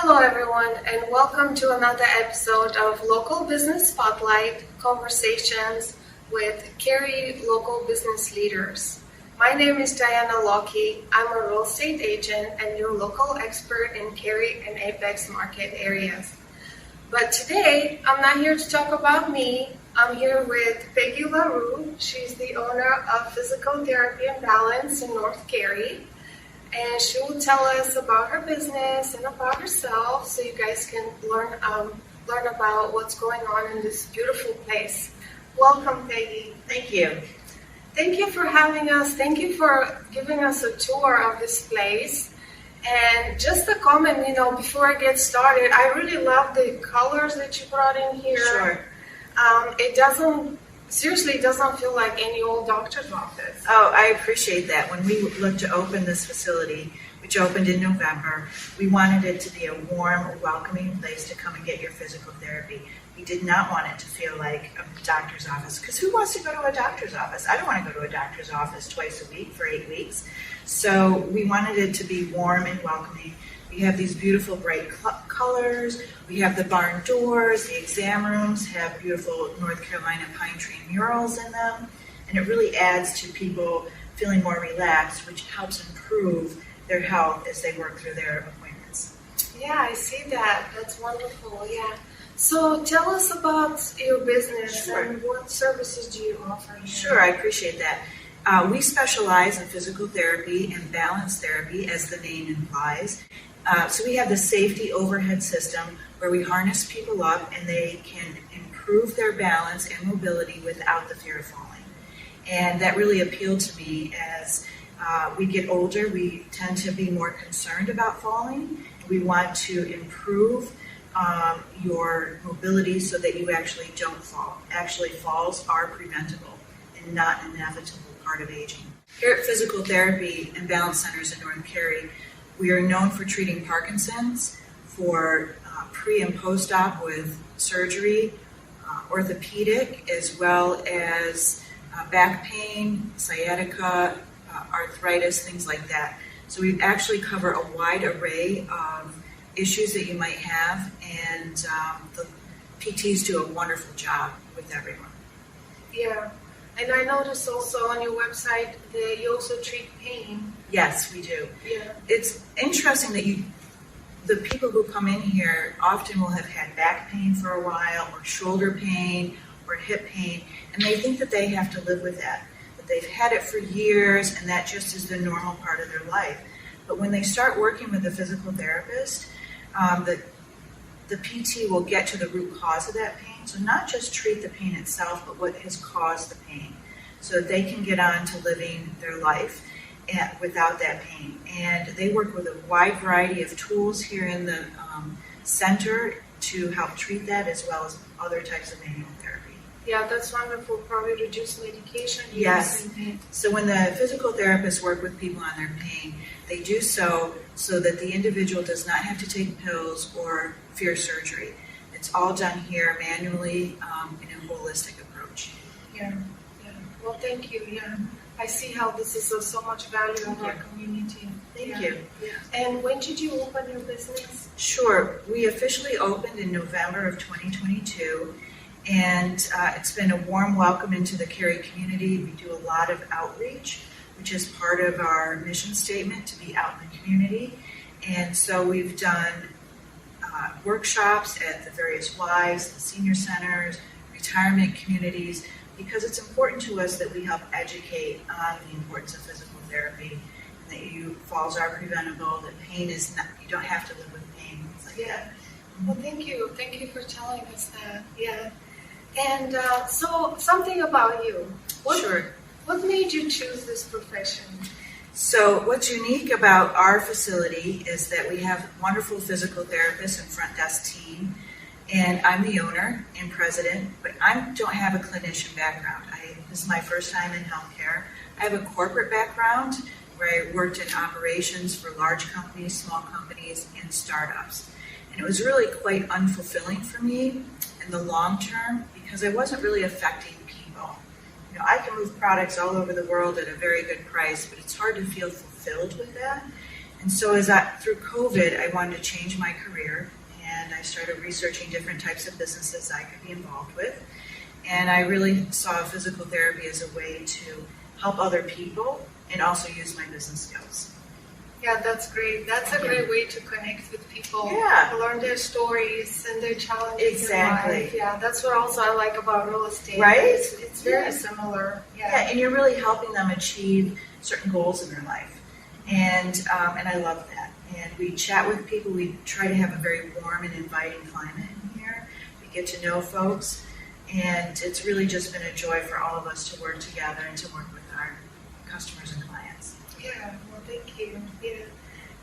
Hello everyone and welcome to another episode of Local Business Spotlight Conversations with Cary Local Business Leaders. My name is Diana Lockie. I'm a real estate agent and your local expert in Cary and Apex market areas. But today, I'm not here to talk about me. I'm here with Peggy LaRue. She's the owner of Fyzical Therapy and Balance in North Cary. And she will tell us about her business and about herself so you guys can learn about what's going on in this beautiful place. Welcome, Peggy. Thank you. Thank you for having us. Thank you for giving us a tour of this place. And just a comment, before I get started, I really love the colors that you brought in here. Sure. It doesn't feel like any old doctor's office. Oh, I appreciate that. When we looked to open this facility, which opened in November, we wanted it to be a warm, welcoming place to come and get your physical therapy. We did not want it to feel like a doctor's office, because who wants to go to a doctor's office? I don't want to go to a doctor's office twice a week for 8 weeks. So we wanted it to be warm and welcoming. We have these beautiful bright colors. We have the barn doors. The exam rooms have beautiful North Carolina pine tree murals in them. And it really adds to people feeling more relaxed, which helps improve their health as they work through their appointments. Yeah, I see that. That's wonderful. Yeah. So tell us about your business. Sure. And what services do you offer here? Sure, I appreciate that. We specialize in physical therapy and balance therapy, as the name implies. So we have the safety overhead system where we harness people up and they can improve their balance and mobility without the fear of falling. And that really appealed to me as we get older. We tend to be more concerned about falling. We want to improve your mobility so that you actually don't fall. Actually, falls are preventable and not an inevitable part of aging. Here at Fyzical Therapy and Balance Centers in North Cary, we are known for treating Parkinson's, for pre and post-op with surgery, orthopedic, as well as back pain, sciatica, arthritis, things like that. So we actually cover a wide array of issues that you might have, and the PTs do a wonderful job with everyone. Yeah. And I noticed also on your website that you also treat pain. Yes, we do. Yeah. It's interesting that the people who come in here often will have had back pain for a while, or shoulder pain, or hip pain, and they think that they have to live with that they've had it for years, and that just is the normal part of their life. But when they start working with a physical therapist, the PT will get to the root cause of that pain. So not just treat the pain itself, but what has caused the pain, so that they can get on to living their life without that pain. And they work with a wide variety of tools here in the center to help treat that, as well as other types of manual therapy. Yeah, that's wonderful. Probably reduce medication use. Yes. And pain. So when the physical therapists work with people on their pain, they do so that the individual does not have to take pills or fear surgery. It's all done here manually in a holistic approach. Yeah. Well, thank you. Yeah. I see how this is of so much value in our community. Thank you. Yeah. And when did you open your business? Sure. We officially opened in November of 2022. And it's been a warm welcome into the Cary community. We do a lot of outreach, which is part of our mission statement, to be out in the community. And so we've done workshops at the various Ys, the senior centers, retirement communities, because it's important to us that we help educate on the importance of physical therapy, and that falls are preventable, that pain is not, you don't have to live with pain, things like that. Well, thank you. Thank you for telling us that. Yeah. And so something about you. Sure. What made you choose this profession? So what's unique about our facility is that we have wonderful physical therapists and front desk team, and I'm the owner and president, but I don't have a clinician background. This is my first time in healthcare. I have a corporate background where I worked in operations for large companies, small companies, and startups. And it was really quite unfulfilling for me in the long term, because I wasn't really affecting people. I can move products all over the world at a very good price, but it's hard to feel fulfilled with that. And so through COVID, I wanted to change my career, and I started researching different types of businesses I could be involved with. And I really saw physical therapy as a way to help other people and also use my business skills. Yeah, that's great. That's a great way to connect with people. Yeah. Learn their stories and their challenges Exactly. in life. Yeah, that's what also I like about real estate. Right? It's very similar. Yeah, and you're really helping them achieve certain goals in their life. And I love that. And we chat with people. We try to have a very warm and inviting climate in here. We get to know folks. And it's really just been a joy for all of us to work together and to work with our customers and clients. Yeah, well, thank you. Yeah.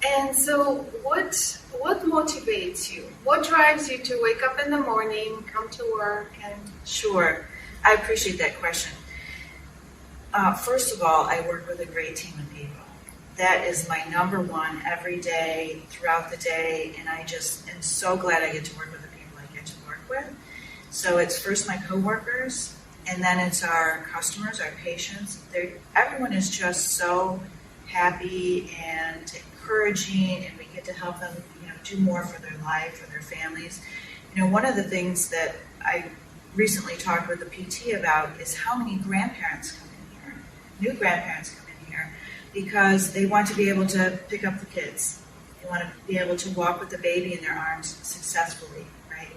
And so what motivates you? What drives you to wake up in the morning, come to work, and... Sure. I appreciate that question. First of all, I work with a great team of people. That is my number one every day, throughout the day, and I just am so glad I get to work with the people I get to work with. So it's first my coworkers, and then it's our customers, our patients. Everyone is just so happy and encouraging, and we get to help them, do more for their life, for their families. One of the things that I recently talked with the PT about is how many grandparents come in here, new grandparents come in here, because they want to be able to pick up the kids. They want to be able to walk with the baby in their arms successfully, right?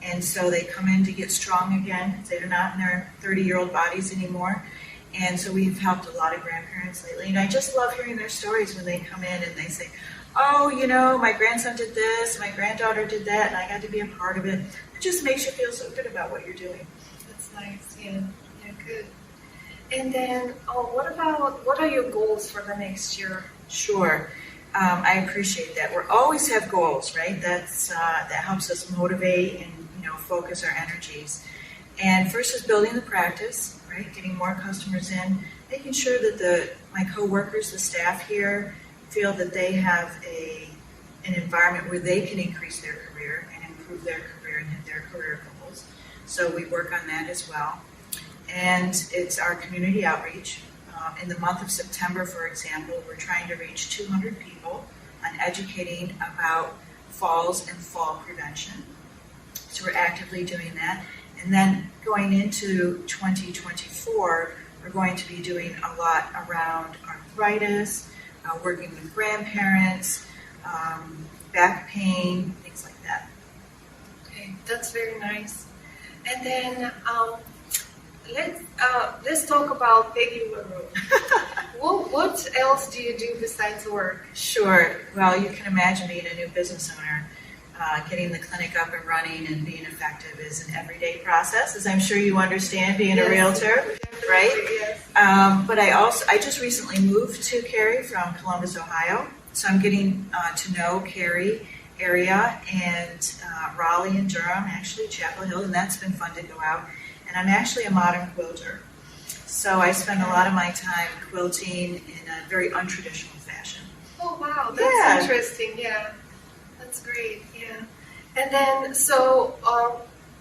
And so they come in to get strong again. They're not in their 30-year-old bodies anymore. And so we've helped a lot of grandparents lately. And I just love hearing their stories when they come in and they say, oh, my grandson did this, my granddaughter did that, and I got to be a part of it. It just makes you feel so good about what you're doing. That's nice. Yeah, good. And then, what are your goals for the next year? Sure. I appreciate that. We always have goals, right? that helps us motivate and focus our energies. And first is building the practice, right? Getting more customers in, making sure that my coworkers, the staff here, feel that they have an environment where they can increase their career and improve their career and hit their career goals. So we work on that as well. And it's our community outreach. In the month of September, for example, we're trying to reach 200 people on educating about falls and fall prevention. So we're actively doing that. And then going into 2024, we're going to be doing a lot around arthritis, working with grandparents, back pain, things like that. Okay, that's very nice. And then let's talk about Peggy LaRue. What else do you do besides work? Sure. Well, you can imagine being a new business owner. Getting the clinic up and running and being effective is an everyday process, as I'm sure you understand being a realtor, right? Yes. But I just recently moved to Cary from Columbus, Ohio, so I'm getting to know Cary area and Raleigh and Durham, actually Chapel Hill, and that's been fun to go out. And I'm actually a modern quilter, so I spend a lot of my time quilting in a very untraditional fashion. Oh wow, that's interesting. Yeah. That's great, yeah. And then, so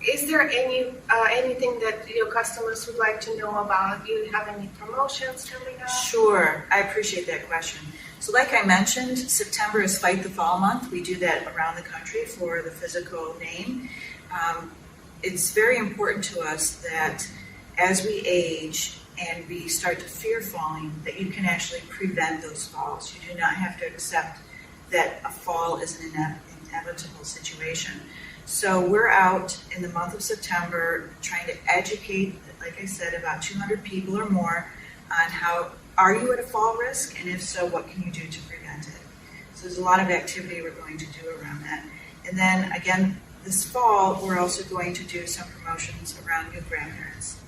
is there anything that your customers would like to know about? Do you have any promotions coming up? Sure, I appreciate that question. So like I mentioned, September is Fight the Fall month. We do that around the country for the physical name. It's very important to us that as we age and we start to fear falling, that you can actually prevent those falls. You do not have to accept that a fall is an inevitable situation. So we're out in the month of September trying to educate, like I said, about 200 people or more on how, are you at a fall risk? And if so, what can you do to prevent it? So there's a lot of activity we're going to do around that. And then again, this fall, we're also going to do some promotions around new grandparents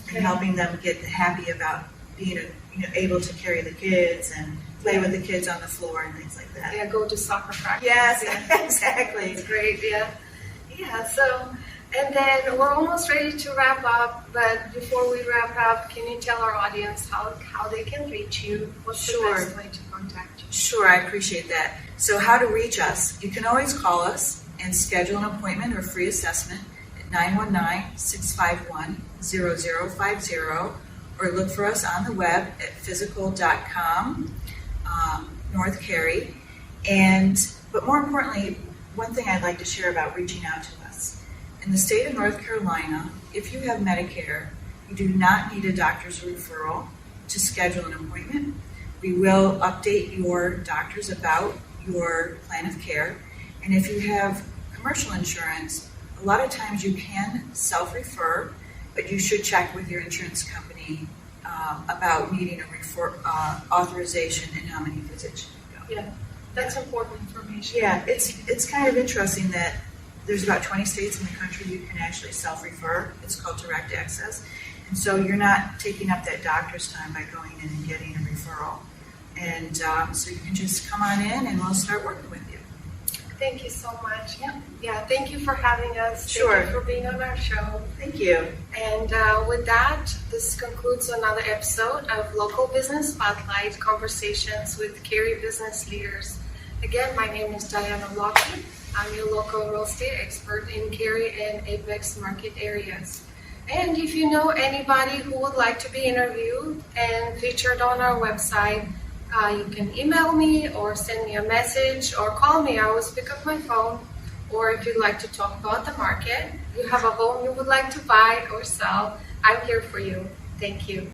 and helping them get happy about being able to carry the kids and play with the kids on the floor and things like that. Yeah, go to soccer practice. Yes, exactly. It's great, yeah. Yeah, so, and then we're almost ready to wrap up, but before we wrap up, can you tell our audience how they can reach you? What's the best way to contact you? Sure, I appreciate that. So how to reach us? You can always call us and schedule an appointment or free assessment at 919-651-0050, or look for us on the web at fyzical.com, North Cary. But more importantly, one thing I'd like to share about reaching out to us. In the state of North Carolina, if you have Medicare, you do not need a doctor's referral to schedule an appointment. We will update your doctors about your plan of care. And if you have commercial insurance, a lot of times you can self-refer, but you should check with your insurance company about needing a authorization and how many visits you go. Yeah, that's important information. Yeah, it's kind of interesting that there's about 20 states in the country you can actually self-refer. It's called direct access. And so you're not taking up that doctor's time by going in and getting a referral. And so you can just come on in and we'll start working with you. Thank you so much. Yeah. Thank you for having us. Sure. Thank you for being on our show. Thank you. And with that, this concludes another episode of Local Business Spotlight Conversations with Cary Business Leaders. Again, my name is Diana Locke. I'm your local real estate expert in Cary and Apex market areas. And if you know anybody who would like to be interviewed and featured on our website, you can email me or send me a message or call me. I always pick up my phone. Or if you'd like to talk about the market, you have a home you would like to buy or sell, I'm here for you. Thank you.